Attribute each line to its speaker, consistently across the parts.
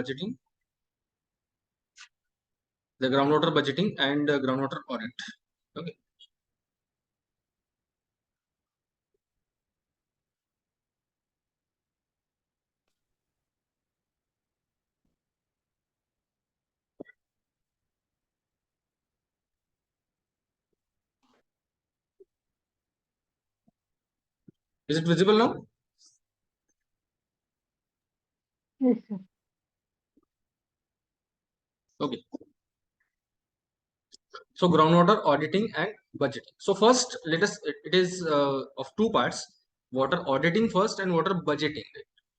Speaker 1: budgeting, the groundwater budgeting and groundwater audit. Okay. Is it visible now?
Speaker 2: Yes, sir.
Speaker 1: Okay. So groundwater auditing and budgeting. So first, let us. It is of two parts: water auditing first and water budgeting.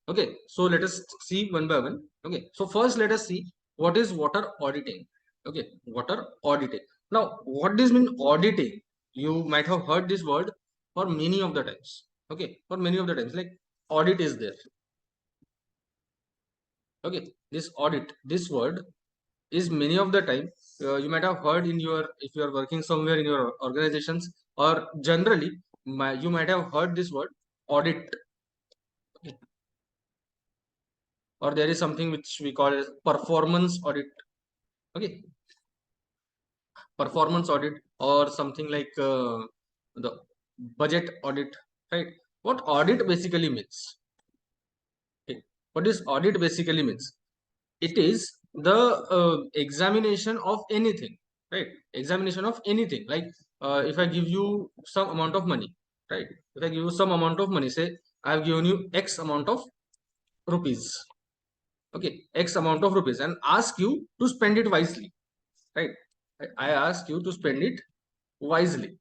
Speaker 1: Okay. So let us see one by one. Okay. So first, let us see what is water auditing. Okay. Water auditing. Now, what does mean auditing? You might have heard this word for many of the times. Okay. For many of the times, like audit is there. Okay. This audit, this word is many of the time you might have heard in your, if you are working somewhere in your organizations, or generally you might have heard this word audit. Okay. Or there is something which we call as performance audit. Okay. Performance audit, or something like the budget audit, right? What audit basically means? Okay. What is audit basically means? It is the examination of anything, right? Examination of anything, like if I give you some amount of money, right? If I give you some amount of money, say I have given you x amount of rupees, okay, x amount of rupees, and ask you to spend it wisely, right? I ask you to spend it wisely.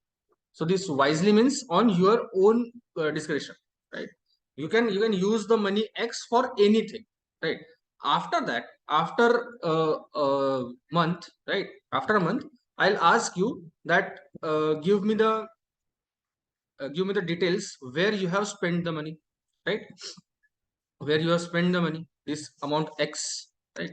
Speaker 1: So this wisely means on your own discretion, right? You can use the money x for anything, right? After that, after a month, right? After a month, I'll ask you that give me the details where you have spent the money, right? Where you have spent the money, this amount x, right?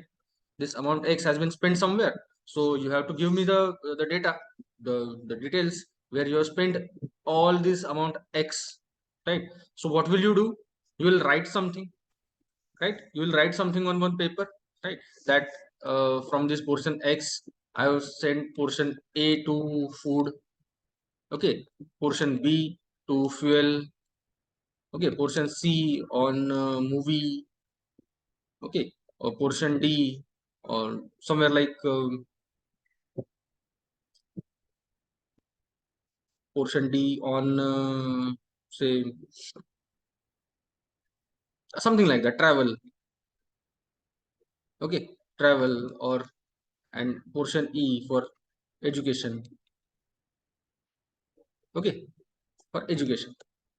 Speaker 1: This amount x has been spent somewhere, so you have to give me the data, the details where you have spent all this amount x, right? So what will you do? You will write something, right? You will write something on one paper, right? That from this portion x, I have sent portion a to food, okay, portion b to fuel, okay, portion c on movie, okay, or portion d or somewhere like portion D on say something like that, travel, okay, travel, or and portion E for education, okay, for education,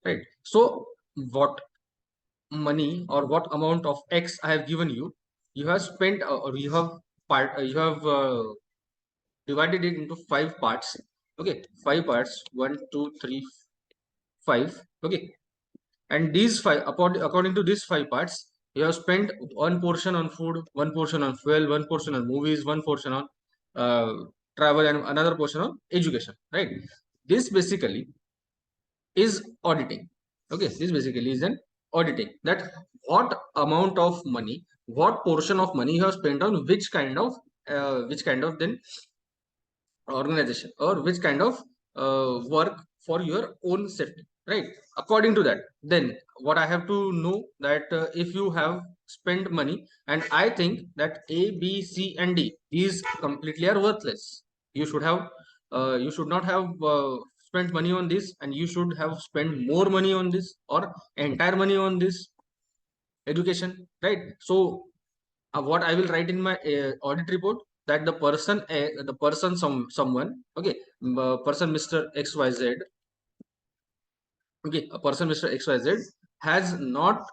Speaker 1: right? So what money or what amount of X I have given you, you have spent or you have you have divided it into five parts, okay, five parts, 1 2 3 5, okay. And these five, according to these five parts, you have spent one portion on food, one portion on fuel, one portion on movies, one portion on uh, travel, and another portion on education, right? This basically is auditing. Okay, this basically is an auditing, that what amount of money, what portion of money you have spent on which kind of then organization, or which kind of work for your own safety, right? According to that, then what I have to know, that if you have spent money and I think that a b c and d, these completely are worthless, you should have you should not have spent money on this, and you should have spent more money on this, or entire money on this education, right? So what I will write in my audit report, that the person someone, okay, person Mr. XYZ, okay, a person Mr. XYZ has not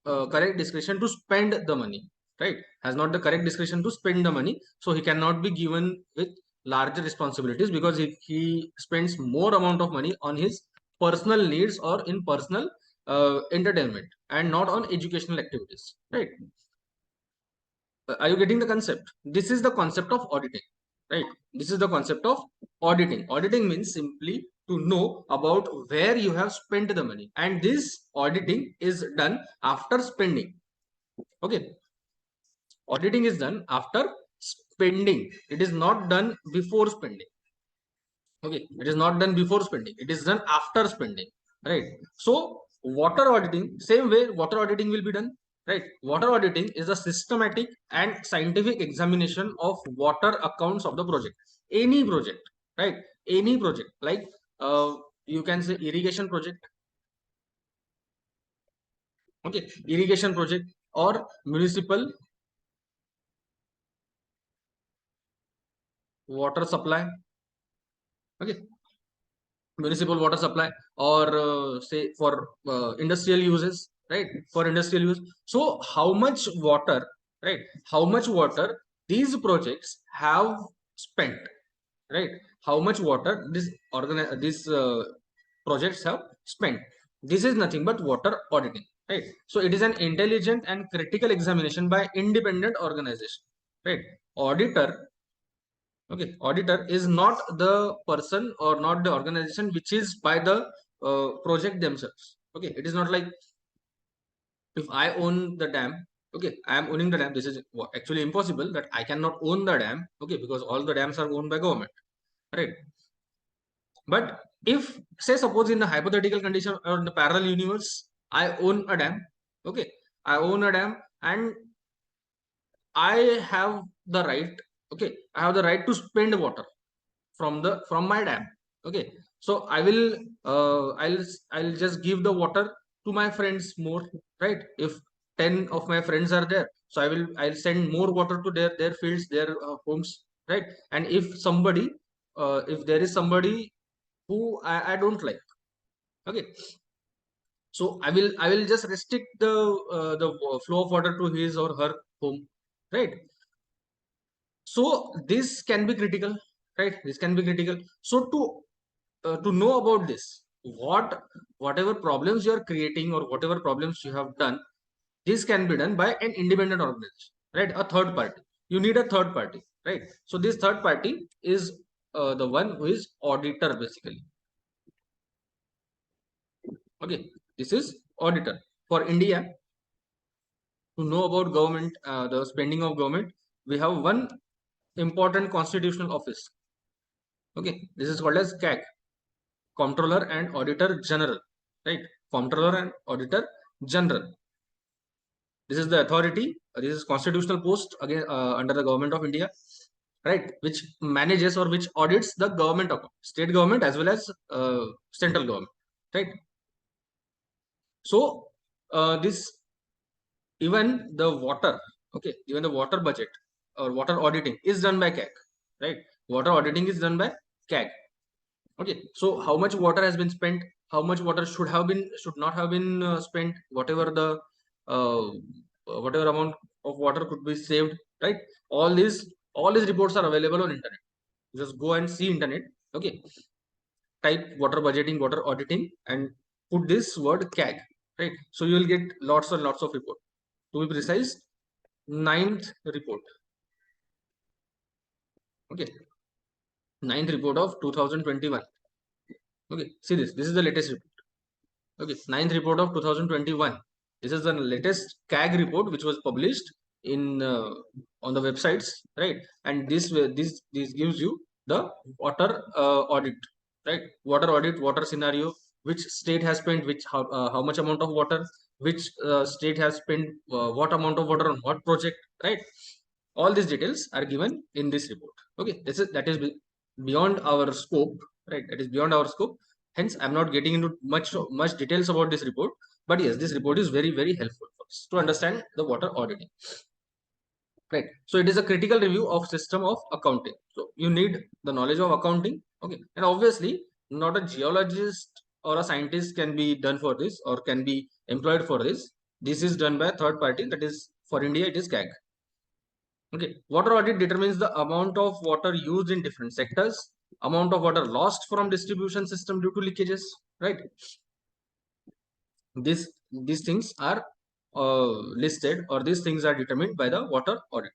Speaker 1: correct discretion to spend the money, right? Has not the correct discretion to spend the money, so he cannot be given with larger responsibilities, because he spends more amount of money on his personal needs or in personal entertainment, and not on educational activities, right? Are you getting the concept? This is the concept of auditing, right? This is the concept of auditing. Auditing means simply to know about where you have spent the money, and this auditing is done after spending. Okay, Auditing is done after spending. It is not done before spending. Okay, it is not done before spending, it is done after spending, right? So water auditing, same way water auditing will be done, right? Water auditing is a systematic and scientific examination of water accounts of the project, any project, right? Any project, like uh, you can say irrigation project, okay, irrigation project, or municipal water supply, okay, municipal water supply, or say for industrial uses, right? For industrial use. So how much water, right? How much water these projects have spent, right? How much water these projects have spent. This is nothing but water auditing, right? So it is an intelligent and critical examination by independent organization, right? Auditor, okay, auditor is not the person or not the organization which is by the project themselves. Okay, it is not like if I own the dam. Okay, I am owning the dam. This is actually impossible that I cannot own the dam. Okay, because all the dams are owned by government, right? But if, say, suppose in the hypothetical condition or in the parallel universe, I own a dam. Okay, I own a dam and I have the right. Okay, I have the right to spend water from my dam. Okay, so I'll just give the water to my friends more, right? If 10 of my friends are there, so I'll send more water to their fields, their homes, right? And if there is somebody who I don't like, okay, so I will just restrict the flow of water to his or her home, right? So this can be critical, right? This can be critical. So to know about this, whatever problems you are creating or whatever problems you have done, this can be done by an independent organization, right? A third party. You need a third party, right? So this third party is the one who is auditor, basically. Okay, this is auditor. For India, to know about government, the spending of government, we have one important constitutional office. Okay, this is called as CAG, Comptroller and Auditor General, right? Comptroller and Auditor General. This is the authority. This is constitutional post again under the government of India, right? Which manages or which audits the government of state government as well as central government, right? So this even the water, okay, even the water budget or water auditing is done by CAG, right? Water auditing is done by CAG. Okay, so how much water has been spent? How much water should not have been spent? Uh, whatever amount of water could be saved, right? All these reports are available on internet. Just go and see internet. Okay, type water budgeting, water auditing, and put this word CAG, right? So you will get lots and lots of report. To be precise, ninth report. Okay, ninth report of 2021. Okay, see this. This is the latest report. Okay, ninth report of 2021. This is the latest CAG report which was published in on the websites, right? And this gives you the water audit, right? Water audit, water scenario, which state has spent how much amount of water, which state has spent what amount of water on what project, right? All these details are given in this report. Okay, that is beyond our scope, right? That is beyond our scope. Hence, I'm not getting into much details about this report. But yes, this report is very helpful for us to understand the water auditing. Right. So it is a critical review of system of accounting. So you need the knowledge of accounting. Okay. And obviously, not a geologist or a scientist can be done for this or can be employed for this. This is done by a third party. That is for India, it is CAG. Okay. Water audit determines the amount of water used in different sectors, amount of water lost from distribution system due to leakages, right? These things are listed, or these things are determined by the water audit.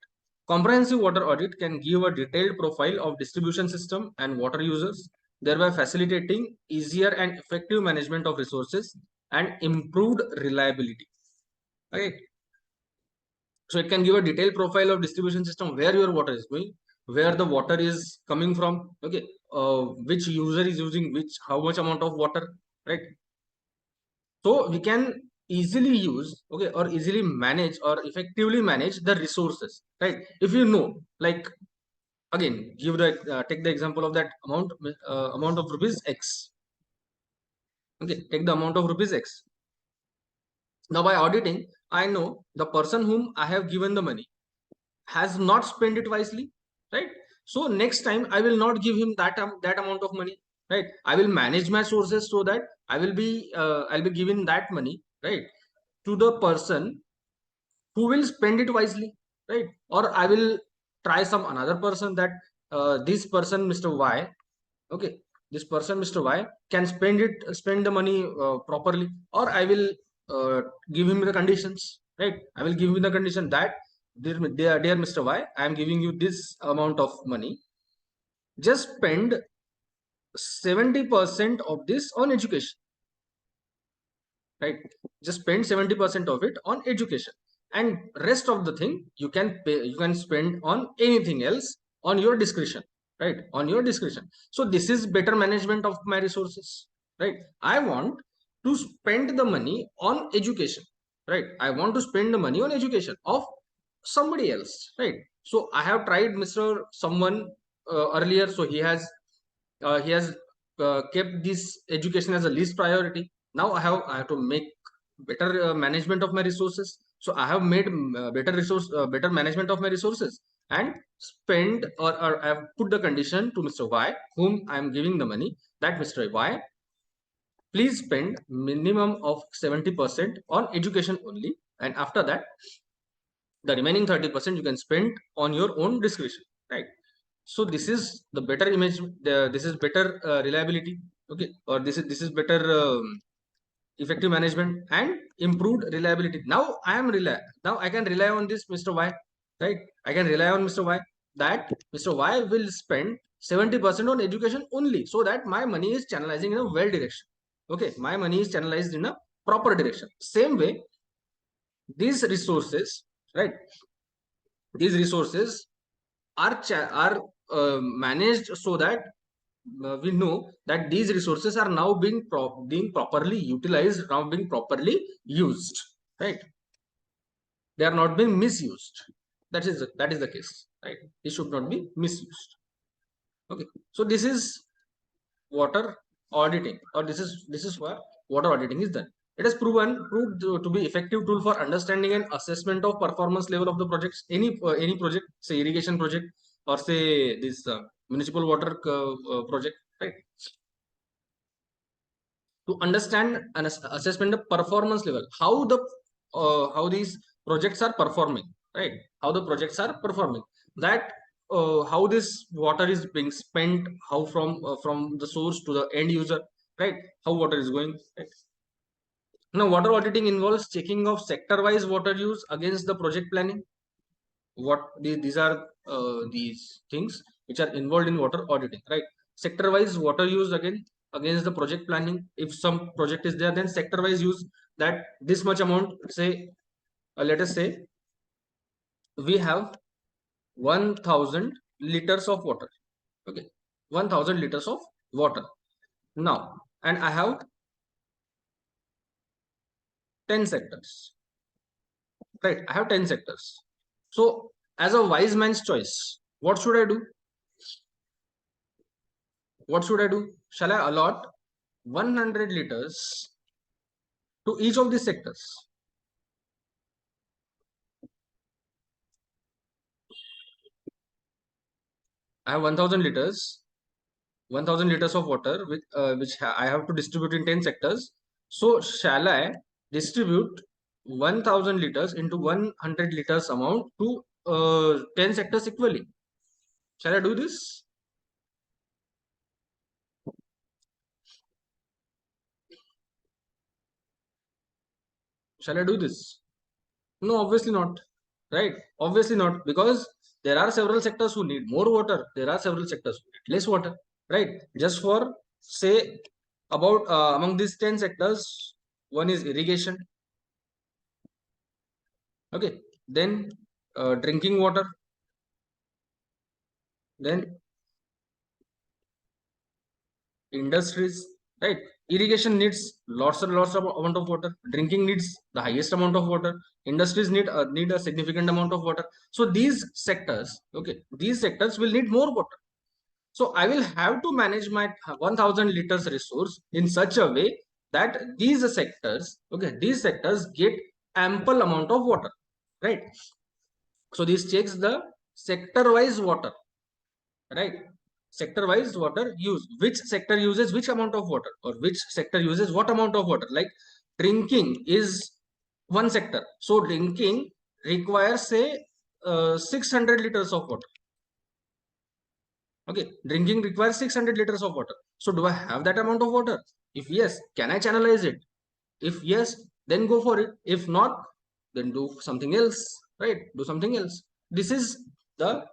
Speaker 1: Comprehensive water audit can give a detailed profile of distribution system and water users, thereby facilitating easier and effective management of resources and improved reliability. Right. So it can give a detailed profile of distribution system, where your water is going, where the water is coming from, okay, which user is using which, how much amount of water, right? So we can easily use, okay, or easily manage or effectively manage the resources, right? If you know, like, again, give the take the example of that amount of rupees X. Okay, take the amount of rupees X. Now by auditing, I know the person whom I have given the money has not spent it wisely, right? So next time I will not give him that amount of money, right? I will manage my sources so that I'll be giving that money, right, to the person who will spend it wisely, right? Or I will try some another person, that this person Mr. Y, okay, this person Mr. Y can spend the money properly, or I will give him the conditions, right? I will give him the condition that, dear Mr. Y, I am giving you this amount of money, just spend 70% of this on education, right? Just spend 70% of it on education, and rest of the thing you can pay, you can spend on anything else on your discretion, right? On your discretion. So this is better management of my resources, right? I want to spend the money on education, right? I want to spend the money on education of somebody else, right? So I have tried Mr. Someone earlier, so he has kept this education as a least priority. Now I have to make better management of my resources, so I have made better management of my resources, and spend, or I have put the condition to Mr. Y, whom I am giving the money, that Mr. Y, please spend minimum of 70% on education only, and after that the remaining 30% you can spend on your own discretion, right? So this is the better image, this is better reliability, okay, or this is better effective management and improved reliability. Now now I can rely on this Mr. Y, right? I can rely on Mr. Y, that Mr. Y will spend 70% on education only, so that my money is channelizing in a well direction, okay, my money is channelized in a proper direction. Same way, these resources, right, these resources are managed so that we know that these resources are now being properly utilized, now being properly used, right? They are not being misused. That is the case, right? It should not be misused. Okay, so this is water auditing, or this is where water auditing is done. It has proved to be effective tool for understanding and assessment of performance level of the projects, any project, say irrigation project, or say this municipal water project, right? To understand and assessment the performance level, how these projects are performing, right? How the projects are performing, that how this water is being spent, how from the source to the end user, right? How water is going, right? Now water auditing involves checking of sector wise water use against the project planning. These are these things which are involved in water auditing, right? Sector wise water use against the project planning. If some project is there, then sector wise use, that this much amount, say, let us say we have 1000 liters of water, okay, 1000 liters of water now, and I have 10 sectors, right? I have 10 sectors. So as a wise man's choice, what should I do? Shall I allot 100 liters to each of these sectors? I have 1000 liters of water, which I have to distribute in 10 sectors. So shall I distribute 1000 liters into 100 liters amount to 10 sectors equally? Shall I do this? Shall I do this? No, obviously not. Right? Obviously not, because there are several sectors who need more water. There are several sectors who need less water. Right? Just for, say, about among these 10 sectors, one is irrigation. Okay. then drinking water, then industries, right? Irrigation needs lots and lots of amount of water, drinking needs the highest amount of water, industries need a significant amount of water. So these sectors, okay, these sectors will need more water. So I will have to manage my 1000 liters resource in such a way that these sectors, okay, these sectors get ample amount of water, right? So this checks the sector wise water, right? Sector wise water use, which sector uses which amount of water, or which sector uses what amount of water. Like drinking is one sector, so drinking requires say 600 liters of water. Okay, drinking requires 600 liters of water. So do I have that amount of water? If yes, can I channelize it? If yes, then go for it. If not, then do something else, right? Do something else. This is the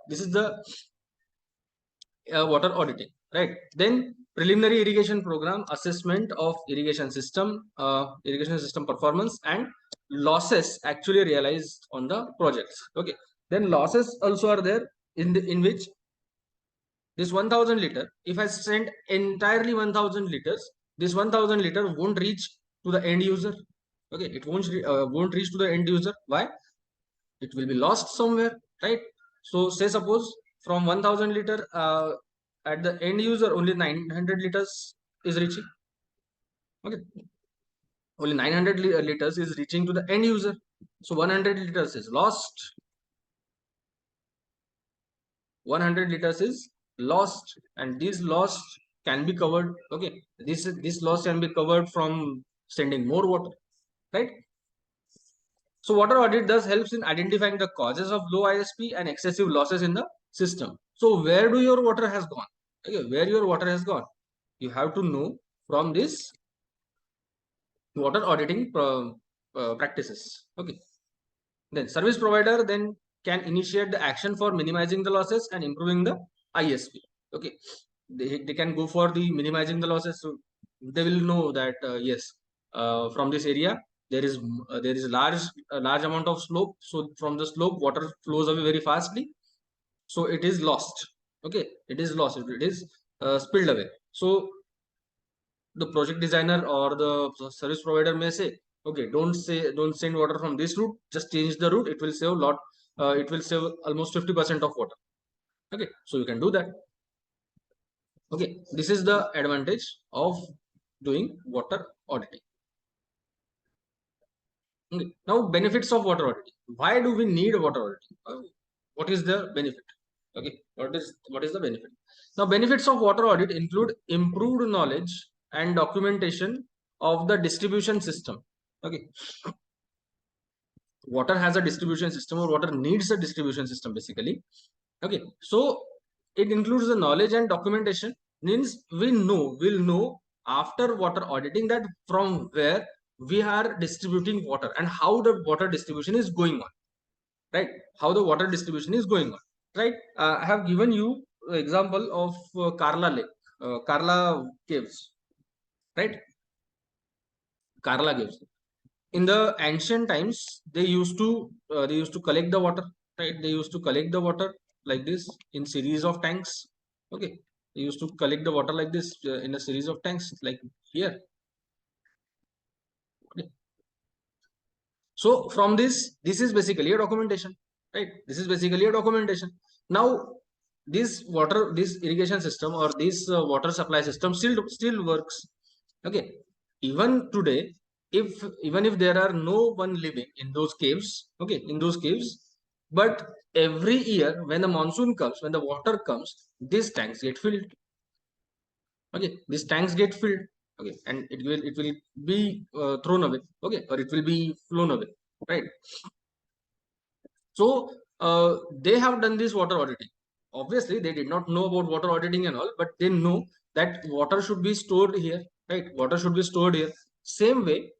Speaker 1: water auditing, right? Then preliminary irrigation program assessment of irrigation system performance and losses actually realized on the projects. Okay, then losses also are there in which this 1000 liter, if I send entirely 1000 liters, this 1000 liter won't reach to the end user. Okay, it won't reach to the end user. Why? It will be lost somewhere, right? So say suppose from 1000 liter, at the end user only 900 liters is reaching. Okay, only 900 liters is reaching to the end user, so 100 liters is lost. 100 liters is lost, and this loss can be covered. Okay, this loss can be covered from sending more water, right? So water audit thus helps in identifying the causes of low ISP and excessive losses in the system. So where do your water has gone? Okay, where your water has gone, you have to know from this water auditing practices. Okay, then service provider then can initiate the action for minimizing the losses and improving the ISP. Okay, they can go for the minimizing the losses. So they will know that yes, from this area there is large amount of slope. So from the slope water flows away very fastly. So it is lost. Okay, it is lost. It is spilled away. So the project designer or the service provider may say, okay, don't send water from this route, just change the route. It will save lot. It will save almost 50% of water. Okay, so you can do that. Okay, this is the advantage of doing water auditing. Okay. Now benefits of water auditing. Why do we need water auditing? What is the benefit? Okay, what is the benefit? Now benefits of water audit include improved knowledge and documentation of the distribution system. Okay, water has a distribution system, or water needs a distribution system basically. Okay, so it includes the knowledge and documentation. Means we'll know after water auditing that from where we are distributing water and how the water distribution is going on, right? How the water distribution is going on, right? I have given you example of Karla Lake, Karla caves, right? Karla caves. In the ancient times, they used to collect the water, right? They used to collect the water like this in series of tanks. Okay, they used to collect the water like this in a series of tanks like here. Okay. So from this is basically a documentation, right? This is basically a documentation. Now this irrigation system or this water supply system still works. Okay, even today, if even if there are no one living in those caves, okay, in those caves, but every year when the monsoon comes, when the water comes, these tanks get filled. Okay, these tanks get filled. Okay, and it will be thrown away. Okay, or it will be flown away, right? So they have done this water auditing. Obviously they did not know about water auditing and all, but they know that water should be stored here, right? Water should be stored here. Same way,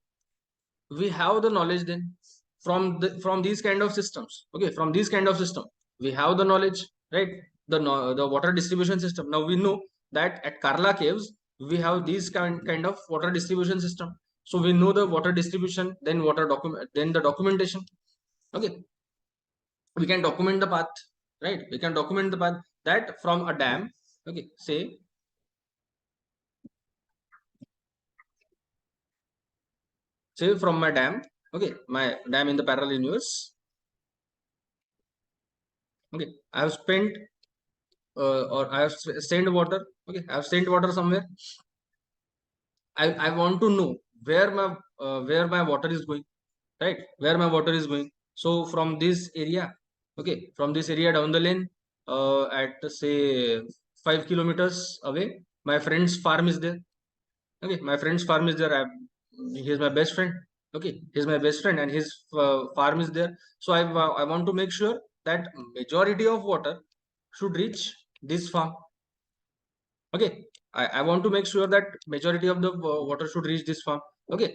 Speaker 1: we have the knowledge then from these kind of systems. Okay, from these kind of system we have the knowledge, right? The water distribution system. Now we know that at Karla caves we have these kind of water distribution system. So we know the water distribution, then water document, then the documentation. Okay, we can document the path, right? We can document the path that from a dam, okay, say from my dam, okay, my dam in the parallel universe, okay, I have spent or I have sent water, okay, I have sent water somewhere. I want to know where my water is going, right? Where my water is going. So from this area, okay, from this area down the lane, at say 5 kilometers away, my friend's farm is there. Okay, my friend's farm is there. He's my best friend. Okay, he's my best friend, and his farm is there. So I want to make sure that majority of water should reach this farm. Okay, I want to make sure that majority of the water should reach this farm. Okay,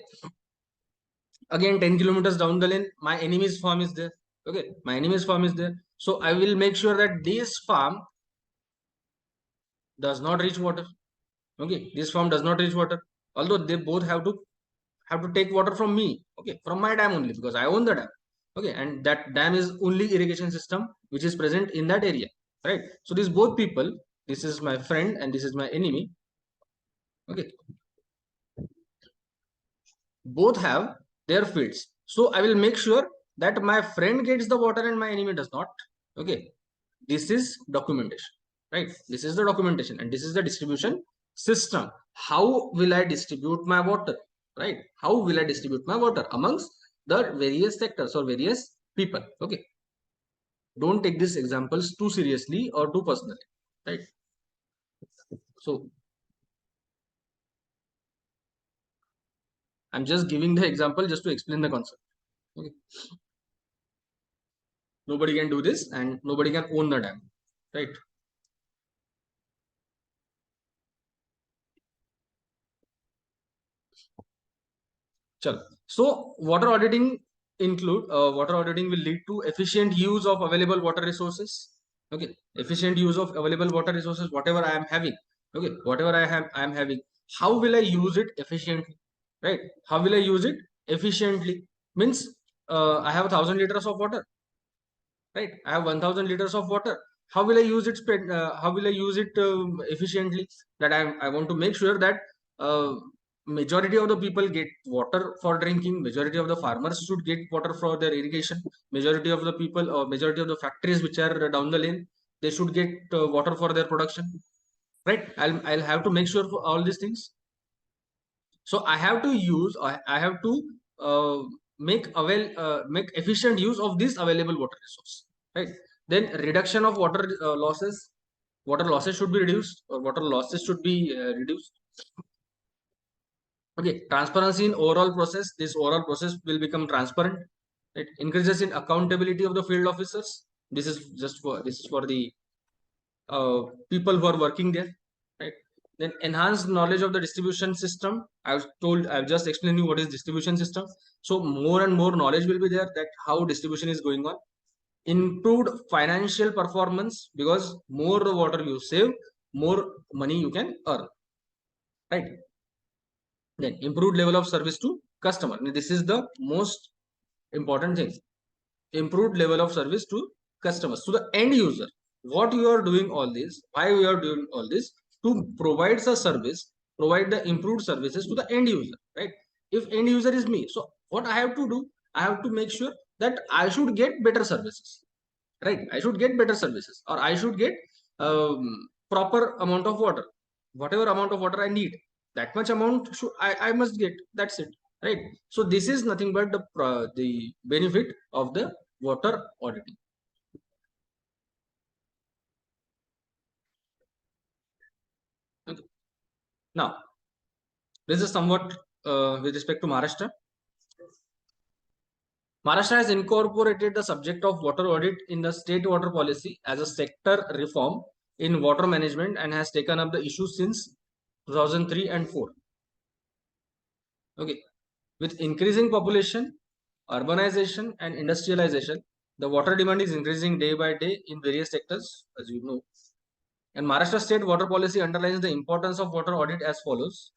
Speaker 1: again 10 kilometers down the lane, my enemy's farm is there. Okay, my enemy's farm is there. So I will make sure that this farm does not reach water. Okay, this farm does not reach water, although they both have to take water from me, okay, from my dam only, because I own the dam. Okay, and that dam is only irrigation system which is present in that area, right? So these both people, this is my friend and this is my enemy. Okay, both have their fields. So I will make sure that my friend gets the water and my enemy does not. Okay, this is documentation, right? This is the documentation and this is the distribution system. How will I distribute my water, right? How will I distribute my water amongst the various sectors or various people? Okay, don't take these examples too seriously or too personally, right? So I'm just giving the example just to explain the concept. Okay, nobody can do this and nobody can own the dam, right? Chalo. So water auditing will lead to efficient use of available water resources. Okay, efficient use of available water resources, whatever I am having. Okay, whatever I am having. How will I use it efficiently? Right? How will I use it efficiently? Means I have 1,000 liters of water, right? I have 1,000 liters of water. How will I use it how will I use it efficiently? That I want to make sure that uh, majority of the people get water for drinking, majority of the farmers should get water for their irrigation, majority of the people or majority of the factories which are down the lane, they should get water for their production, right? I'll have to make sure for all these things. So I have to use, I have to uh, make efficient use of this available water resource, right? Then reduction of water losses should be reduced, or water losses should be reduced. Okay, transparency in overall process, this overall process will become transparent. It increases in accountability of the field officers. This is for the people who are working there, right? Then enhanced knowledge of the distribution system. I've just explained you what is distribution system. So more and more knowledge will be there that how distribution is going on. Improved financial performance, because more the water you save, more money you can earn, right? Then improved level of service to customer. This is the most important thing. Improved level of service to customers, to the end user. What you are doing all this, why we are doing all this? To provide the service, provide the improved services to the end user, right? If end user is me, so what I have to do, I have to make sure that I should get better services, right? I should get better services, or I should get proper amount of water. Whatever amount of water I need, that much amount I must get. That's it, right? So this is nothing but the benefit of the water auditing. Okay. Now, this is somewhat with respect to Maharashtra. Maharashtra has incorporated the subject of water audit in the state water policy as a sector reform in water management and has taken up the issue since 2003 and 4. Okay. With increasing population, urbanization, and industrialization, the water demand is increasing day by day in various sectors, as you know. And Maharashtra state water policy underlines the importance of water audit as follows.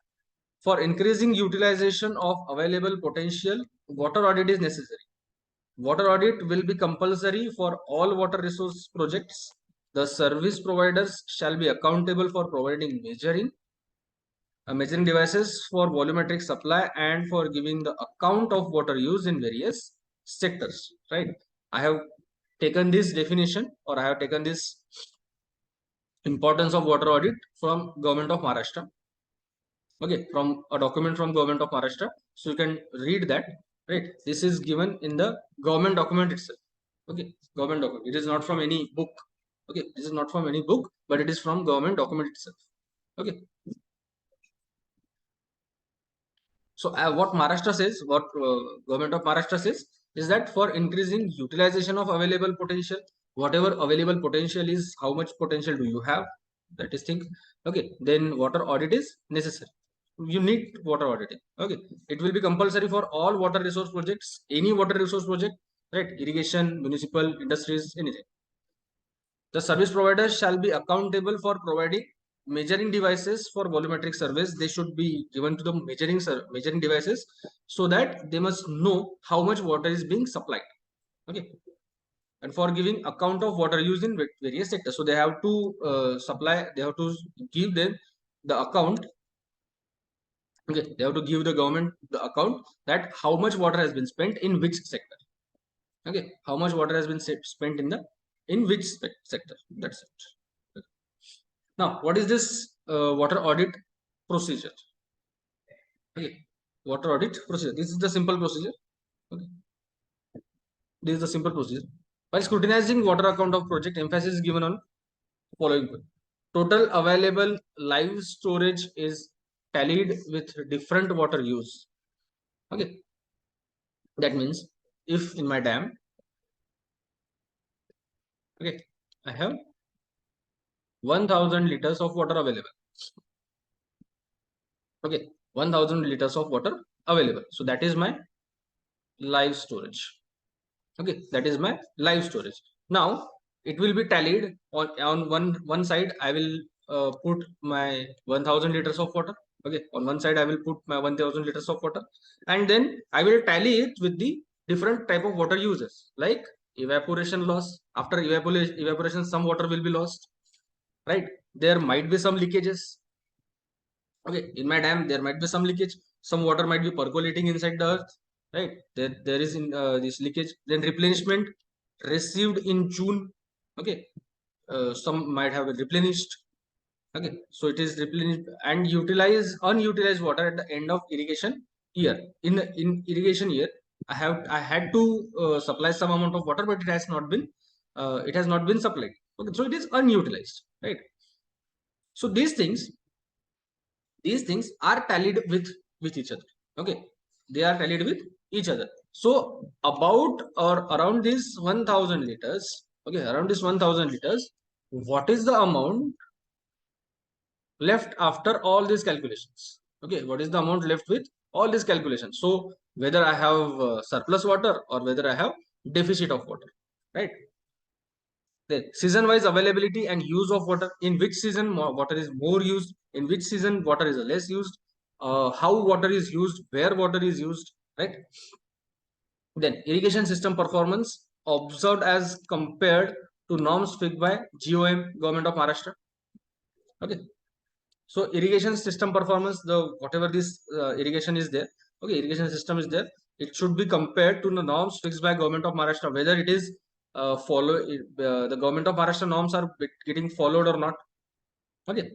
Speaker 1: For increasing utilization of available potential, water audit is necessary. Water audit will be compulsory for all water resource projects. The service providers shall be accountable for providing measuring devices for volumetric supply and for giving the account of water use in various sectors. Right. I have taken this definition, or I have taken this importance of water audit from Government of Maharashtra. Okay, from a document from Government of Maharashtra. So you can read that. Right. This is given in the government document itself. Okay, government document. It is not from any book. Okay, this is not from any book, but it is from government document itself. Okay. So what Maharashtra says, what government of Maharashtra says, is that for increasing utilization of available potential, whatever available potential is, how much potential do you have? That is thing. Okay, then water audit is necessary. You need water auditing. Okay, it will be compulsory for all water resource projects, any water resource project, right? Irrigation, municipal, industries, anything. The service providers shall be accountable for providing measuring devices for volumetric surveys. They should be given to the measuring devices, so that they must know how much water is being supplied. Okay, and for giving account of water use in various sectors. So they have to supply. They have to give them the account. Okay, they have to give the government the account that how much water has been spent in which sector. Okay, how much water has been spent in which sector. That's it. Now, what is this water audit procedure? Okay, water audit procedure. This is the simple procedure. Okay, this is the simple procedure. While scrutinizing water account of project, emphasis is given on following point. Total available live storage is tallied with different water use. Okay, that means if in my dam, okay, I have 1000 liters of water available. Okay, 1000 liters of water available. So that is my live storage. Okay, that is my live storage. Now it will be tallied on one side. I will put my 1000 liters of water. Okay, on one side I will put my 1000 liters of water, and then I will tally it with the different type of water uses, like evaporation loss. After evaporation, some water will be lost, right? There might be some leakages. Okay, in my dam there might be some leakage. Some water might be percolating inside the earth, right? There is in this leakage. Then replenishment received in June. Okay, some might have replenished. Okay, so it is replenished and utilize unutilized water at the end of irrigation year. In irrigation year, I had to supply some amount of water, but it has not been supplied. Okay, so it is unutilized, right? So these things are tallied with each other. Okay, they are tallied with each other. So about or around this 1000 liters, okay, around this 1000 liters, what is the amount left after all these calculations? Okay, what is the amount left with all these calculations? So whether I have surplus water or whether I have deficit of water, right? The season wise availability and use of water. In which season water is more used, in which season water is less used, how water is used, where water is used, right? Then irrigation system performance observed as compared to norms fixed by GOM, Government of Maharashtra. Okay, so irrigation system performance, the whatever this irrigation is there, okay, irrigation system is there, it should be compared to the norms fixed by Government of Maharashtra, whether it is the Government of Maharashtra norms are getting followed or not. Okay,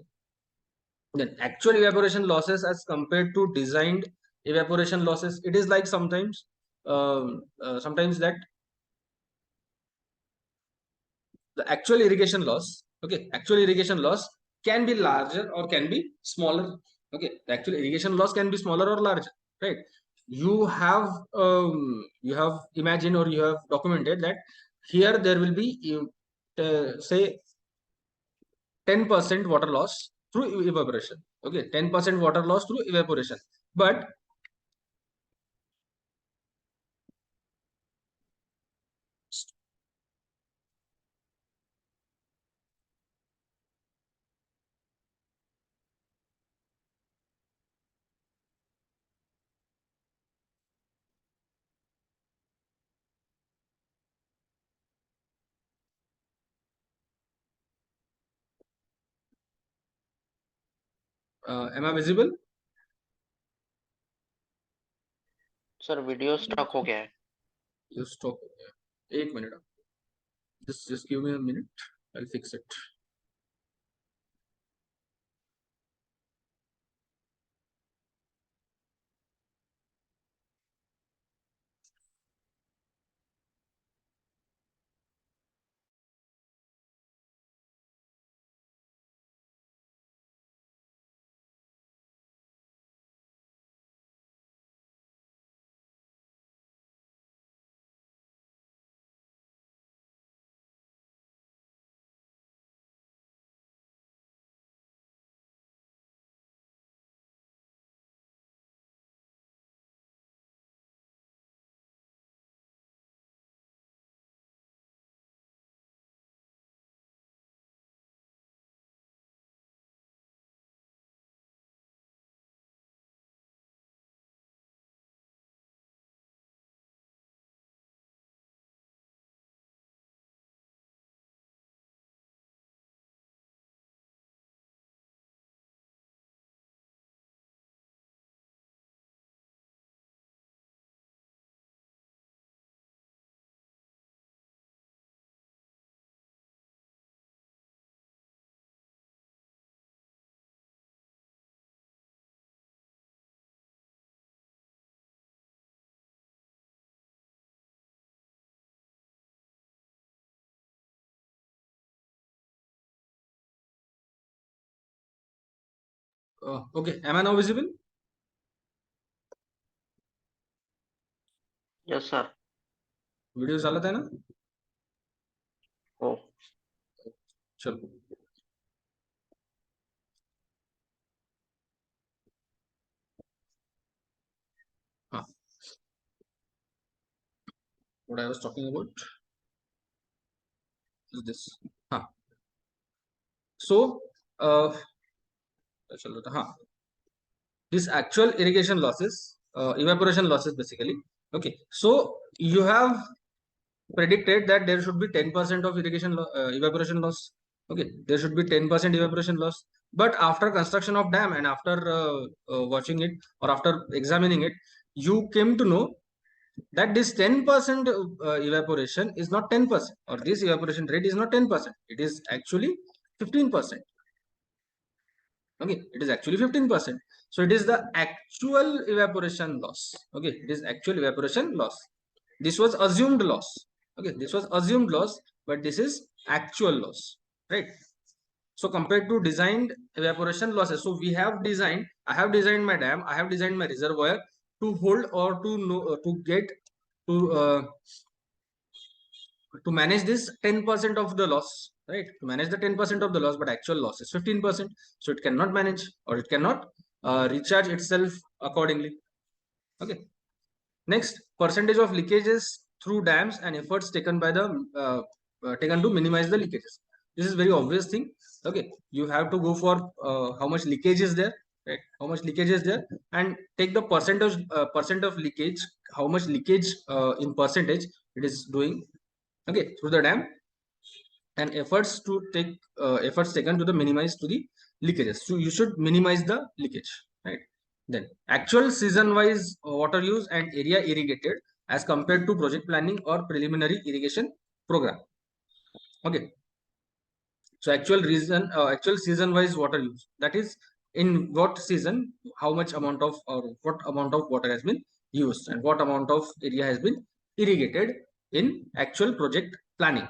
Speaker 1: then actual evaporation losses as compared to designed evaporation losses. It is like sometimes that the actual irrigation loss, okay, actual irrigation loss can be larger or can be smaller. Okay, the actual irrigation loss can be smaller or larger, right? You have imagined or you have documented that here there will be say 10% water loss through evaporation. Okay, 10% water loss through evaporation, but Am I visible?
Speaker 3: Sir video stuck हो गया है.
Speaker 1: You stop. 1 minute. Just give me a minute. I'll fix it. Okay. Am I now visible?
Speaker 3: Yes sir.
Speaker 1: Video चालत आहे ना?
Speaker 3: हो.
Speaker 1: चलो. हाँ. What I was talking about is this. हाँ. So, चलो था. हाँ. This actual irrigation losses, evaporation losses basically. Okay. So you have predicted that there should be 10% of evaporation loss. Okay, there should be 10% evaporation loss. But after construction of dam and after watching it or after examining it, you came to know that this 10% evaporation is not 10%, or this evaporation rate is not 10%. It is actually 15%. Okay, it is actually 15%. So it is the actual evaporation loss. Okay, it is actual evaporation loss. This was assumed loss. Okay, this was assumed loss, but this is actual loss, right? So compared to designed evaporation losses, so we have designed, I have designed my dam, I have designed my reservoir to hold or to know, to get to manage this 10% of the loss, right? To manage the 10% of the loss, but actual loss is 15%. So it cannot manage, or it cannot recharge itself accordingly. Okay. Next, percentage of leakages through dams and efforts taken by the taken to minimize the leakages. This is very obvious thing. Okay, you have to go for how much leakage is there, right? How much leakage is there, and take the percent of leakage. How much leakage in percentage it is doing, okay, through the dam, and efforts taken to the minimize to the leakages. So you should minimize the leakage, right? Then actual season wise water use and area irrigated as compared to project planning or preliminary irrigation program. Okay, so actual season wise water use, that is in what season how much amount of or what amount of water has been used and what amount of area has been irrigated in actual project planning.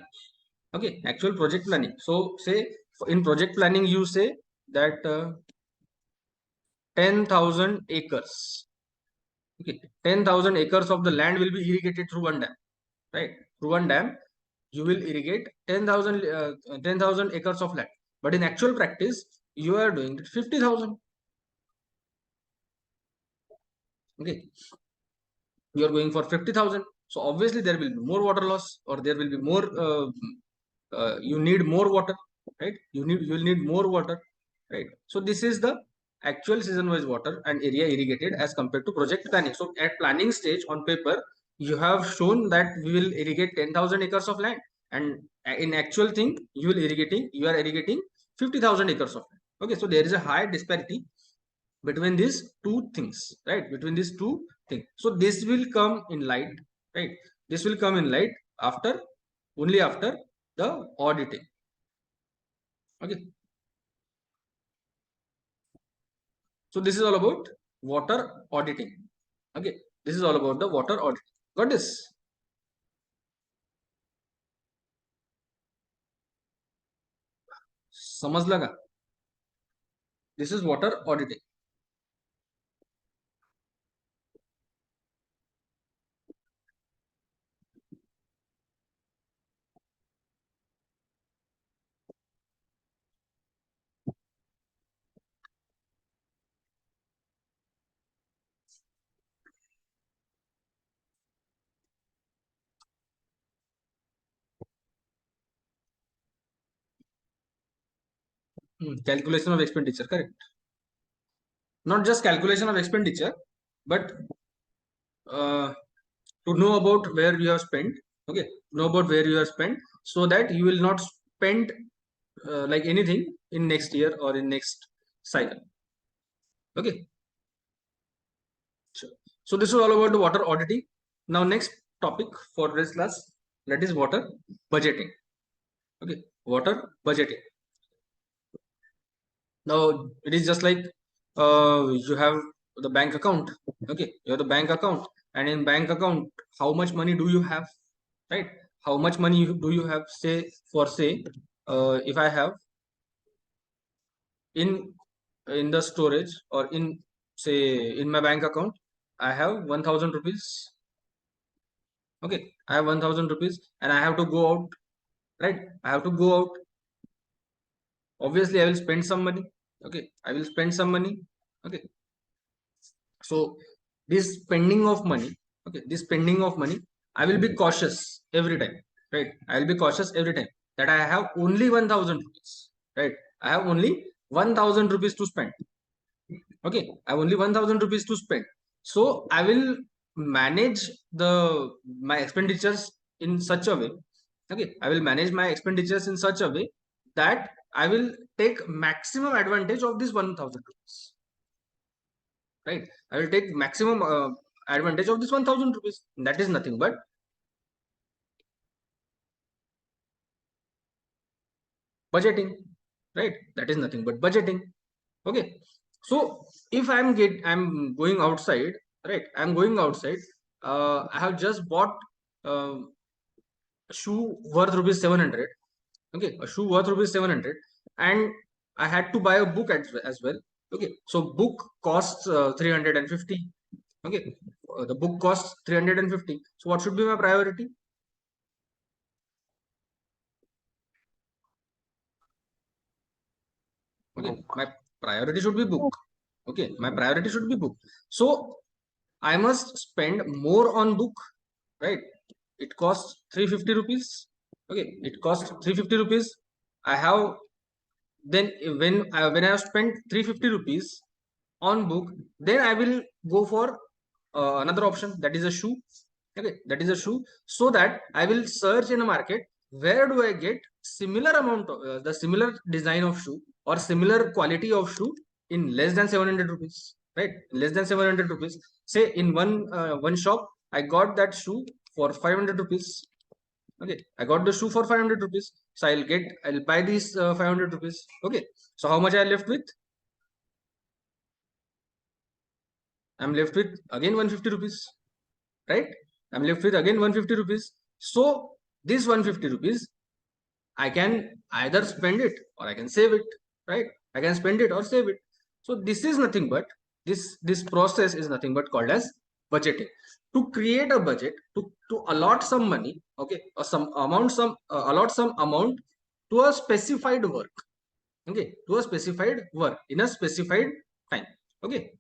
Speaker 1: Okay, actual project planning. So say in project planning you say that 10,000 acres. Okay, 10,000 acres of the land will be irrigated through one dam, right? Through one dam you will irrigate 10,000 acres of land, but in actual practice you are doing 50,000. Okay, you are going for 50,000. So obviously there will be more water loss, or there will be more you need more water, right? You'll need more water, right? So this is the actual season wise water and area irrigated as compared to project planning. So at planning stage on paper you have shown that we will irrigate 10,000 acres of land, and in actual thing you are irrigating 50,000 acres of land. Okay, so there is a high disparity. between these two things, right? Between these two things. So this will come in light, right? This will come in light after, only after the auditing. Okay, so this is all about water auditing. Okay, this is all about the water auditing. Got this? समझ लगा? This is water auditing. Calculation of expenditure, correct? Not just calculation of expenditure, but uh, to know about where you have spent. Okay, know about where you have spent, so that you will not spend like anything in next year or in next cycle. Okay, so this is all about the water auditing. Now next topic for this class, that is water budgeting. Okay, water budgeting. Now it is just like you have the bank account. Okay, you have the bank account, and in bank account, how much money do you have, right? How much money do you have? Say, for say, if I have in the storage, or in, say, in my bank account, I have 1000 rupees. Okay, I have 1000 rupees, and I have to go out, right? I have to go out. Obviously I will spend some money. Okay, I will spend some money. Okay, so this spending of money, okay, this spending of money, I will be cautious every time, right? I will be cautious every time that I have only 1000 rupees, right? I have only 1000 rupees to spend. Okay, I have only 1000 rupees to spend. So I will manage the my expenditures in such a way. Okay, I will manage my expenditures in such a way that I will take maximum advantage of this 1000 rupees, right? I will take maximum advantage of this 1000 rupees. That is nothing but budgeting, right? That is nothing but budgeting. Okay, so if I'm going outside, right? I'm going outside. I have just bought uh, a shoe worth rupees 700. Okay, a shoe worth rupees 700, and I had to buy a book as well. Okay, so book costs 350. Okay, the book costs 350. So what should be my priority? Okay,
Speaker 3: Book.
Speaker 1: my priority should be book. Okay, my priority should be book. So I must spend more on book, right? It costs 350 rupees. Okay, it costs 350 rupees. I have, then when I have spent 350 rupees on book, then I will go for another option, that is a shoe. Okay, that is a shoe. So that I will search in a market, where do I get similar amount of the similar design of shoe, or similar quality of shoe, in less than 700 rupees, right? Less than 700 rupees. Say in one shop I got that shoe for 500 rupees. Okay, I got the shoe for 500 rupees. So I'll buy these 500 rupees. Okay, so how much I left with? I'm left with again 150 rupees, right? I'm left with again 150 rupees. So this 150 rupees, I can either spend it or I can save it, right? I can spend it or save it. So this is nothing but, this process is nothing but called as budgeting. To create a budget, to allot some money, okay, or some amount, allot some amount to a specified work, okay, to a specified work in a specified time. Okay,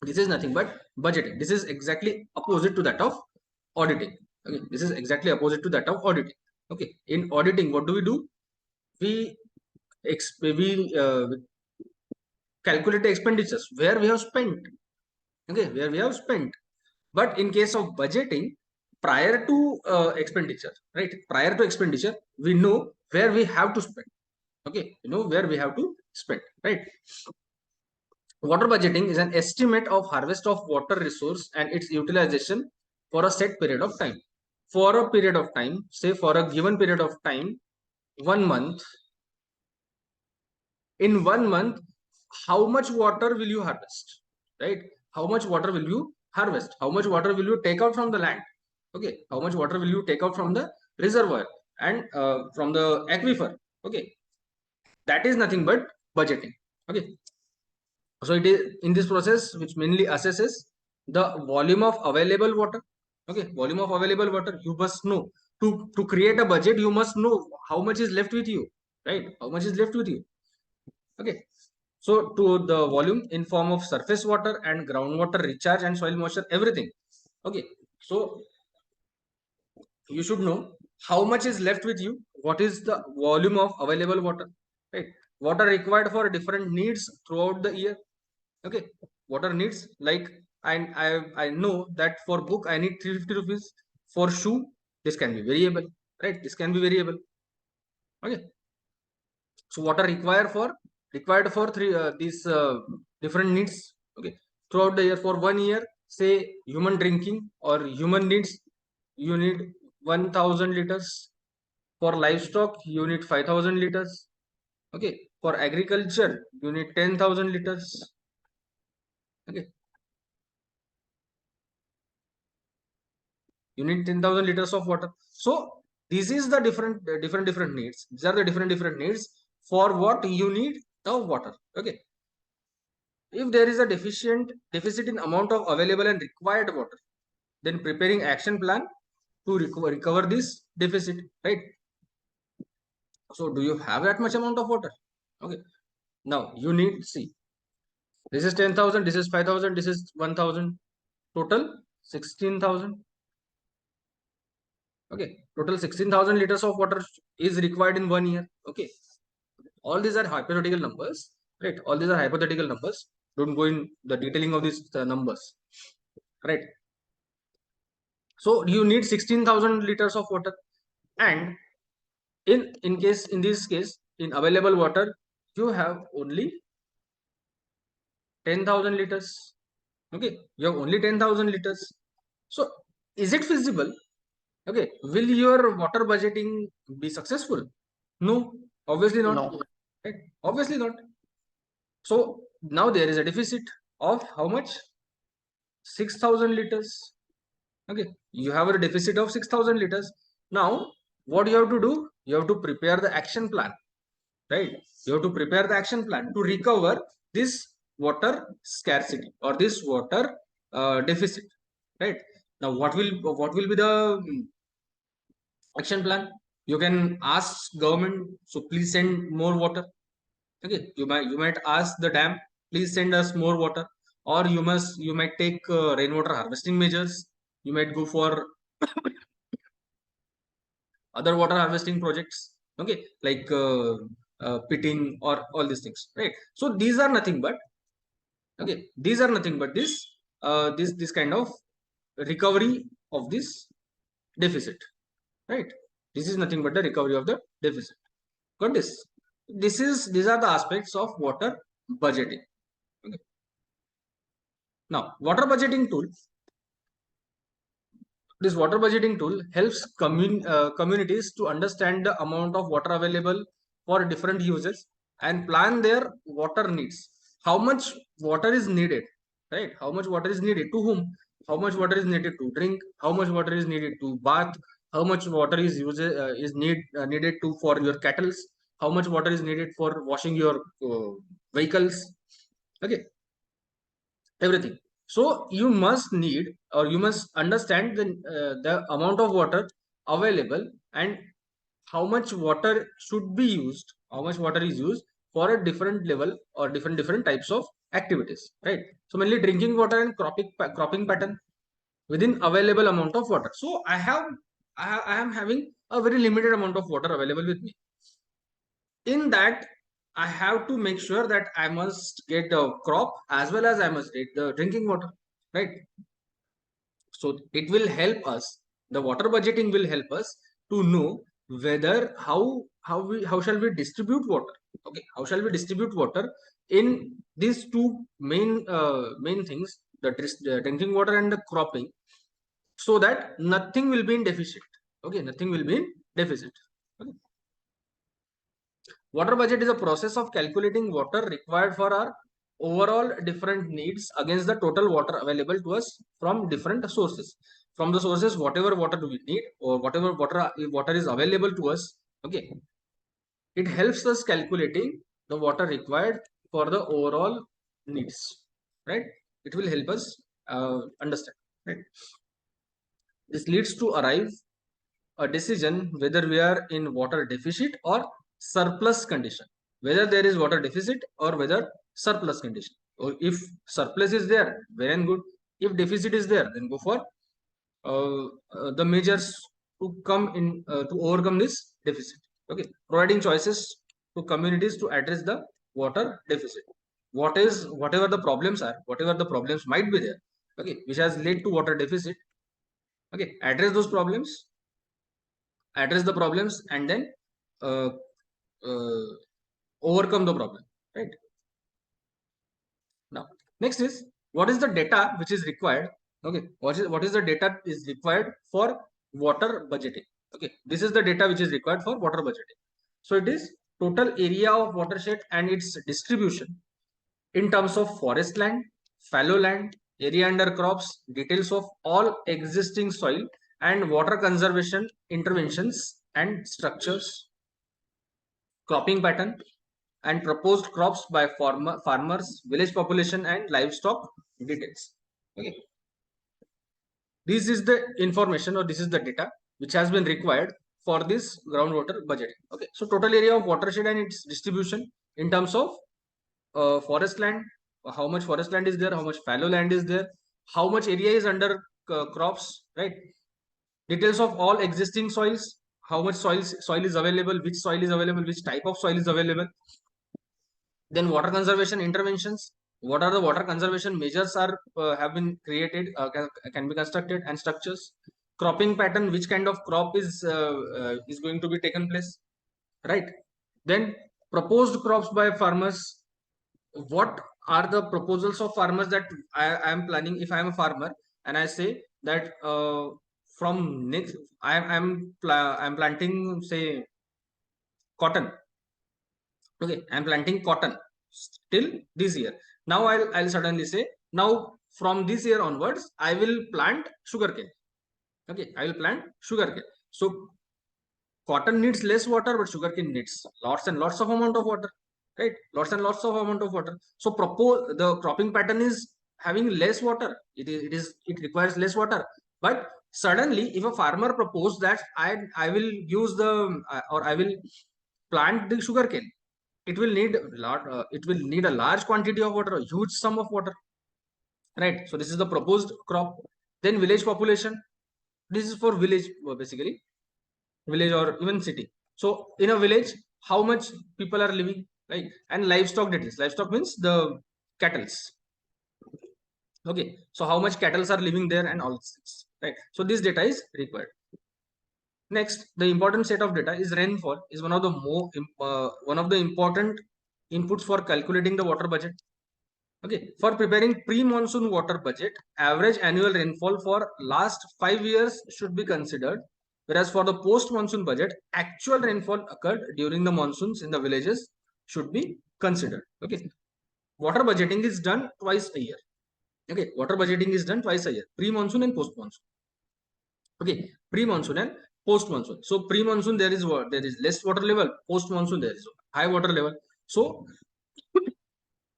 Speaker 1: this is nothing but budgeting. This is exactly opposite to that of auditing. Okay, this is exactly opposite to that of auditing. Okay, in auditing, what do? We we calculate the expenditures where we have spent. Okay, where we have spent. But in case of budgeting, prior to expenditure, right? Prior to expenditure, we know where we have to spend. Okay, you know where we have to spend, right? Water budgeting is an estimate of harvest of water resource and its utilization for a set period of time. For a period of time, say for a given period of time, 1 month, in 1 month, how much water will you harvest? Right? How much water will you harvest? How much water will you take out from the land? Okay. How much water will you take out from the reservoir and from the aquifer? Okay. That is nothing but budgeting. Okay. So it is in this process which mainly assesses the volume of available water. Okay, volume of available water. You must know to create a budget. You must know how much is left with you, right? How much is left with you. Okay. So to the volume in form of surface water and groundwater recharge and soil moisture, everything. Okay. So you should know how much is left with you. What is the volume of available water, right? Water required for different needs throughout the year. Okay, water needs, like I know that for book I need 350 rupees. For shoe, this can be variable, right? This can be variable. Okay, so water required for three these different needs. Okay, throughout the year. For 1 year, say human drinking or human needs, you need 1000 liters. For livestock, you need 5000 liters. Okay, for agriculture, you need 10,000 liters. Okay, you need 10,000 liters of water. So this is the different needs. These are the different needs for what you need the water. Okay, if there is a deficit in amount of available and required water, then preparing action plan to recover this deficit, right? So do you have that much amount of water? Okay, now you need, see, this is 10,000, this is 5,000, this is 1,000, total 16,000. Okay, total 16,000 liters of water is required in 1 year. Okay, all these are hypothetical numbers, right? All these are hypothetical numbers. Don't go in the detailing of these numbers, right? So you need 16,000 liters of water, and in this case, in available water, you have only 10,000 liters. Okay, you have only 10,000 liters. So is it feasible? Okay, will your water budgeting be successful? No, obviously not.
Speaker 3: No.
Speaker 1: Right? Obviously not. So now there is a deficit of how much? 6,000 liters. Okay, you have a deficit of 6,000 liters. Now, what you have to do? You have to prepare the action plan, right? You have to prepare the action plan to recover this water scarcity or this water deficit, right? Now, what will be the action plan? You can ask government, so please send more water. Okay, you might ask the dam, please send us more water, or you might take rainwater harvesting measures. You might go for other water harvesting projects. Okay, like pitting or all these things, right? So these are nothing but, okay, these are nothing but this kind of recovery of this deficit, right? This is nothing but the recovery of the deficit. Got this? These are the aspects of water budgeting. Okay. Now, water budgeting tool. This water budgeting tool helps communities to understand the amount of water available for different uses and plan their water needs. How much water is needed, right? How much water is needed to whom? How much water is needed to drink? How much water is needed to bath? How much water is needed to for your kettles? How much water is needed for washing your vehicles? Okay, everything. So you must need, or you must understand the amount of water available and how much water should be used, how much water is used for a different level or different types of activities, right? So mainly drinking water and cropping pattern within available amount of water. So I am having a very limited amount of water available with me. In that, I have to make sure that I must get a crop as well as I must get the drinking water, right? So it will help us. The water budgeting will help us to know whether how shall we distribute water. Okay, how shall we distribute water in these two main things, the drinking water and the cropping, so that nothing will be in deficit. Okay, nothing will be in deficit. Okay. Water budget is a process of calculating water required for our overall different needs against the total water available to us from different sources. From the sources, whatever water do we need, or whatever water is available to us. Okay, it helps us calculating the water required for the overall needs. Right? It will help us understand. Right? This leads to arrive a decision whether we are in water deficit or surplus condition, whether there is water deficit or whether surplus condition. Or if surplus is there, well and good. If deficit is there, then go for the measures to come in to overcome this deficit. Okay, providing choices to communities to address the water deficit. Whatever the problems are, whatever the problems might be there, okay, which has led to water deficit. Okay, address the problems, and then uh, uh, overcome the problem. Right? Now, next is, what is the data which is required. Okay, what is the data is required for water budgeting. Okay, this is the data which is required for water budgeting. So it is total area of watershed and its distribution in terms of forest land, fallow land, area under crops, details of all existing soil and water conservation interventions and structures, cropping pattern, and proposed crops by farmers, village population, and livestock details. Okay, this is the information, or this is the data which has been required for this groundwater budgeting. Okay, so total area of watershed and its distribution in terms of forest land, how much forest land is there, how much fallow land is there, how much area is under crops, right? Details of all existing soils, how much soil is available, which soil is available, which type of soil is available. Then water conservation interventions. What are the water conservation measures are have been created, can be constructed, and structures. Cropping pattern, which kind of crop is going to be taken place, right? Then proposed crops by farmers. What are the proposals of farmers that I am planning? If I am a farmer and I say that from next I'm planting, say, cotton. Okay, I'm planting cotton till this year. Now I'll suddenly say, now from this year onwards I will plant sugarcane. Okay, I will plant sugarcane. So cotton needs less water, but sugarcane needs lots and lots of amount of water. Right, lots and lots of amount of water. So propose the cropping pattern is having less water. It requires less water. But suddenly, if a farmer propose that I will use the or I will plant the sugarcane, it will need a lot. It will need a large quantity of water, a huge sum of water. Right. So this is the proposed crop. Then village population. This is for village, basically village or even city. So in a village, how much people are living, right? And livestock details. Livestock means the cattles. Okay. So how much cattle are living there and all this, right? So this data is required. Next, the important set of data is rainfall. Is one of the important inputs for calculating the water budget. Okay, for preparing pre-monsoon water budget, average annual rainfall for last 5 years should be considered, whereas for the post-monsoon budget, actual rainfall occurred during the monsoons in the villages should be considered. Okay, water budgeting is done twice a year. Okay, water budgeting is done twice a year, pre-monsoon and post-monsoon. Okay, pre-monsoon and post-monsoon. So pre-monsoon there is less water level, post-monsoon there is high water level. So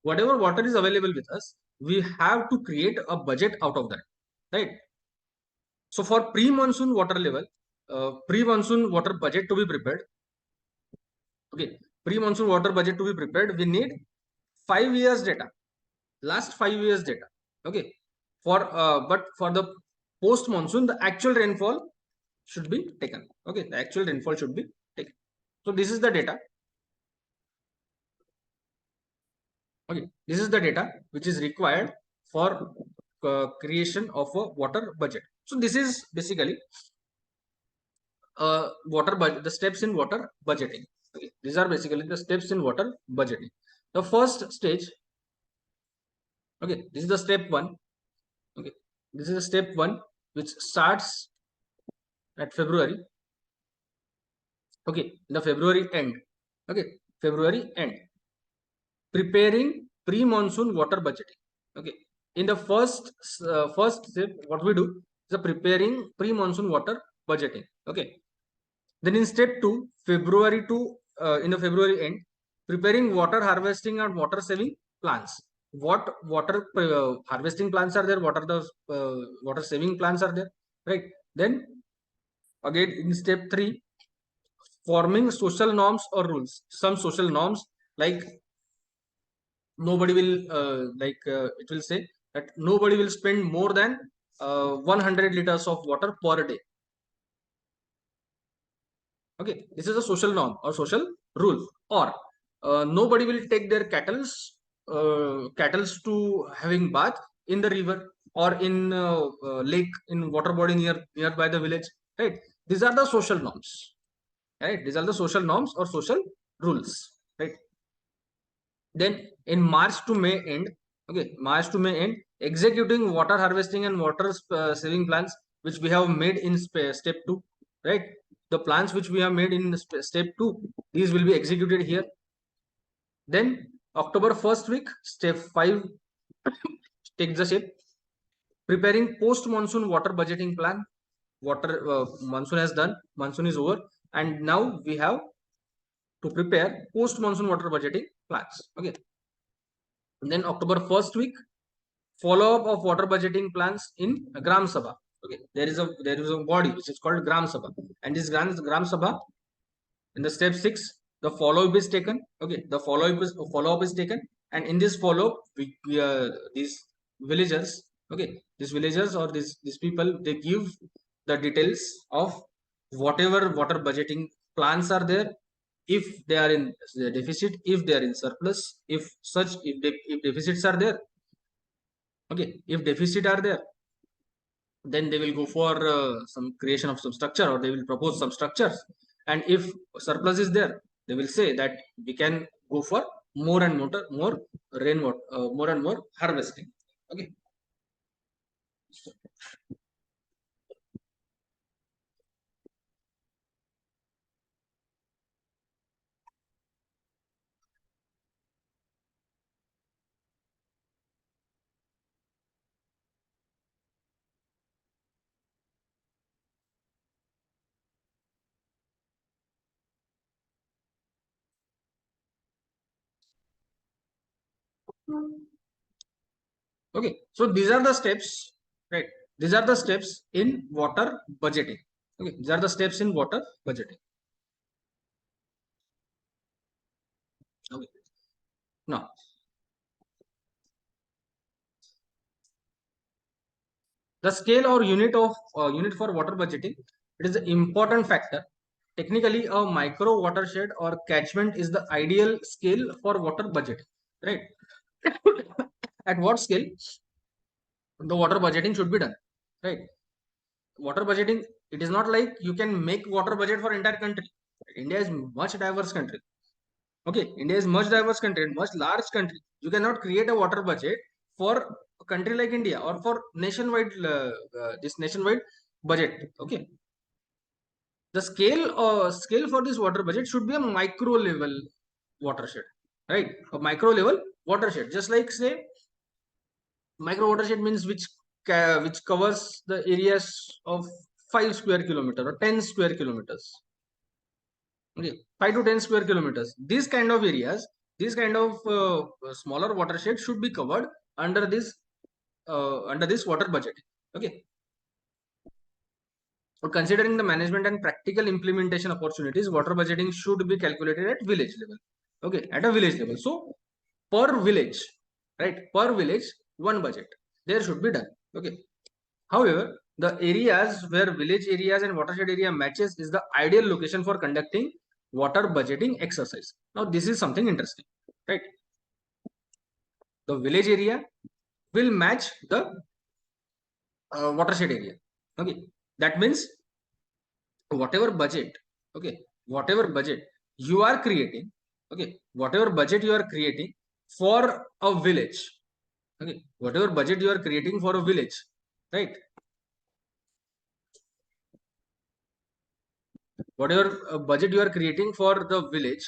Speaker 1: whatever water is available with us, we have to create a budget out of that, right? So for pre-monsoon water level, pre-monsoon water budget to be prepared. Okay, pre-monsoon water budget to be prepared, we need 5 years data, last 5 years data. Okay, but for the post-monsoon, the actual rainfall should be taken. Okay, the actual rainfall should be taken. So this is the data. Okay, this is the data which is required for creation of a water budget. So this is basically water budget, the steps in water budgeting. Okay, these are basically the steps in water budgeting. The first stage, okay, this is the step one. Okay, this is the step one which starts at February. Okay, the February end. Okay, February end. Preparing pre-monsoon water budgeting. Okay, in the first step, what we do is the preparing pre-monsoon water budgeting. Okay, then in step two, February to in the February end, preparing water harvesting and water saving plans. What water harvesting plans are there? What are the water saving plans are there? Right. Then again in step three, forming social norms or rules. Some social norms like nobody will it will say that nobody will spend more than 100 liters of water per day. Okay, this is a social norm or social rule. Or nobody will take their cattles to having bath in the river or in lake, in water body nearby the village. Right, these are the social norms. Right, these are the social norms or social rules. Right. Then in March to May end, okay, March to May end, executing water harvesting and water saving plans which we have made in step two, right? The plans which we have made in step two, these will be executed here. Then October first week, step five takes the shape. Preparing post monsoon water budgeting plan. Water monsoon has done, monsoon is over, and now we have to prepare post monsoon water budgeting plans. Okay. And then October first week, follow up of water budgeting plans in Gram Sabha. Okay, there is a body which is called Gram Sabha, and this Gram Sabha in the step six, the follow up is taken. Okay, the follow up is taken, and in this follow up, these villagers, okay, these villagers or these people, they give the details of whatever water budgeting plans are there. If they are in deficit, if they are in surplus, if deficits are there, okay, if deficit are there, then they will go for some creation of some structure, or they will propose some structures. And if surplus is there, they will say that we can go for more rainwater, more and more harvesting. Okay. Okay, so these are the steps, right? These are the steps in water budgeting. Okay, these are the steps in water budgeting. Okay, now the scale or unit for water budgeting, it is an important factor. Technically, a micro watershed or catchment is the ideal scale for water budgeting, right? At what scale the water budgeting should be done, right? Water budgeting, it is not like you can make water budget for entire country. India is much diverse country. Okay, India is much diverse country, much large country. You cannot create a water budget for a country like India or for nationwide this nationwide budget. Okay, the scale for this water budget should be a micro level watershed, right? A micro level watershed, just like say micro watershed means which covers the areas of 5 square kilometer or 10 square kilometers. Okay, 5 to 10 square kilometers. These kind of areas, these kind of smaller watershed should be covered under this water budget. Okay. So considering the management and practical implementation opportunities, water budgeting should be calculated at village level. Okay, at a village level. So per village, right? Per village, one budget there should be done. Okay. However, the areas where village areas and watershed area matches is the ideal location for conducting water budgeting exercise. Now, this is something interesting, right? The village area will match the watershed area. Okay, that means whatever budget, okay, whatever budget you are creating, okay, whatever budget you are creating for a village, okay, whatever budget you are creating for a village, right, whatever budget you are creating for the village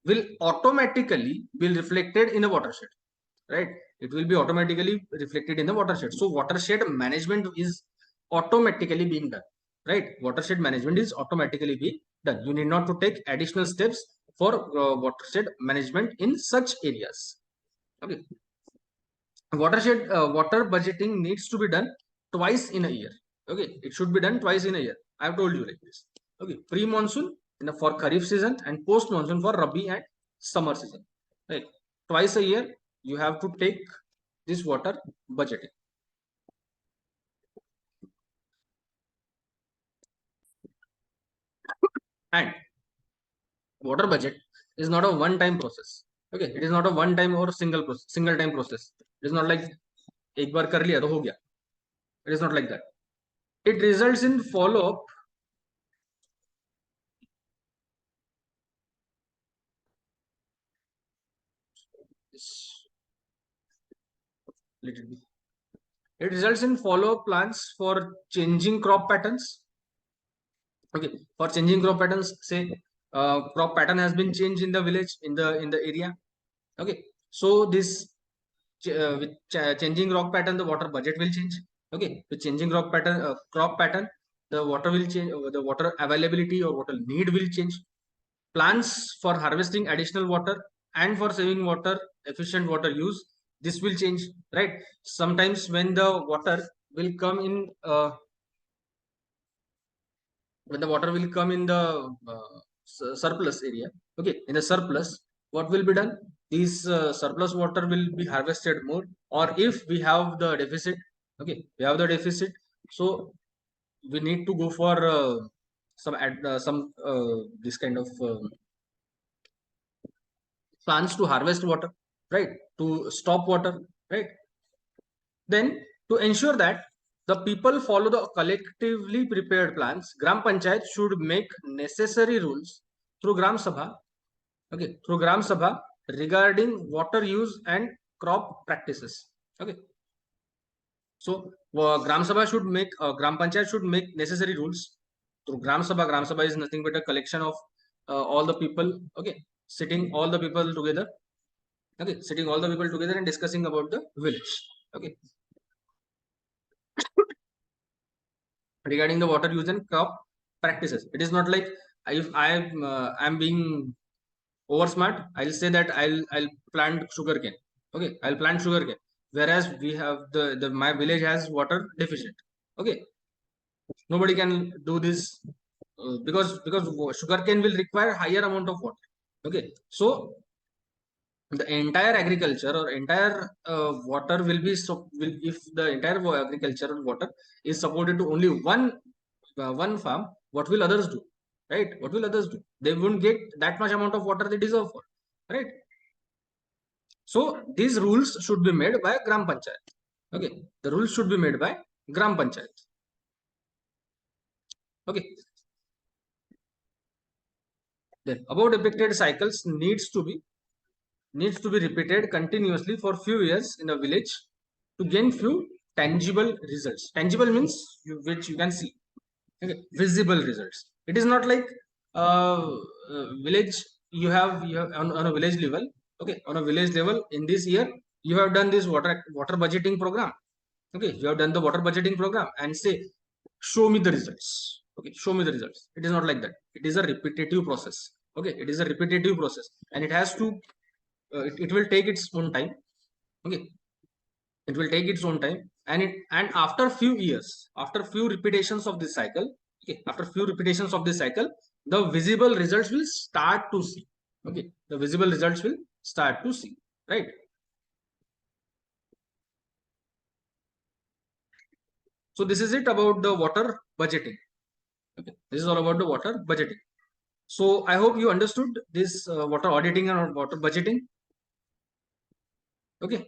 Speaker 1: will automatically be reflected in a watershed, right, it will be automatically reflected in the watershed. So watershed management is automatically being done, right, watershed management is automatically being done. You need not to take additional steps for watershed management in such areas, okay. Water budgeting needs to be done twice in a year, okay, it should be done twice in a year. I have told you like this, okay, pre monsoon in the for kharif season and post monsoon for rabi and summer season, right, twice a year you have to take this water budgeting. And water budget is not a one time process, okay, it is not a one time or single time process. It is not like एक बार कर लिया तो हो गया. It is not like that. It results in follow up. It results in follow up plans for changing crop patterns. Okay, for changing crop patterns, say crop pattern has been changed in the village, in the area. Okay, so this with changing crop pattern, the water budget will change. Okay, with changing crop pattern, the water will change. The water availability or water need will change. Plans for harvesting additional water and for saving water, efficient water use, this will change, right. Sometimes when the water will come in when the water will come in the surplus area, okay, in the surplus, what will be done, these surplus water will be harvested more, or if we have the deficit, okay, we have the deficit, so we need to go for some this kind of plans to harvest water, right, to stop water, right. Then to ensure that the people follow the collectively prepared plans, gram panchayat should make necessary rules through gram sabha, okay, through gram sabha regarding water use and crop practices, okay. So gram sabha should make gram panchayat should make necessary rules through gram sabha. Gram sabha is nothing but a collection of all the people, okay, sitting all the people together, okay, sitting all the people together and discussing about the village, okay, regarding the water use and crop practices. It is not like if I'm being over smart, I'll say that I'll plant sugarcane, okay, I'll plant sugarcane, whereas we have the my village has water deficient, okay, nobody can do this because sugarcane will require higher amount of water, okay. So the entire agriculture or entire water will be will if the entire agricultural water is supported to only one farm, what will others do, right, what will others do, they won't get that much amount of water they deserve for, right. So these rules should be made by gram panchayat, okay, the rules should be made by gram panchayat, okay. Then above depicted cycles needs to be repeated continuously for few years in a village to gain few tangible results. Tangible means which you can see, okay, visible results. It is not like village you have on a village level, okay, on a village level in this year you have done this water budgeting program, okay, you have done the water budgeting program and say show me the results, okay, show me the results. It is not like that. It is a repetitive process, okay, it is a repetitive process and it has to it will take its own time, okay, it will take its own time, and after few years, after few repetitions of this cycle, okay, after few repetitions of this cycle, the visible results will start to see, okay, the visible results will start to see, right. So this is it about the water budgeting, okay, this is all about the water budgeting. So I hope you understood this water auditing and water budgeting, okay.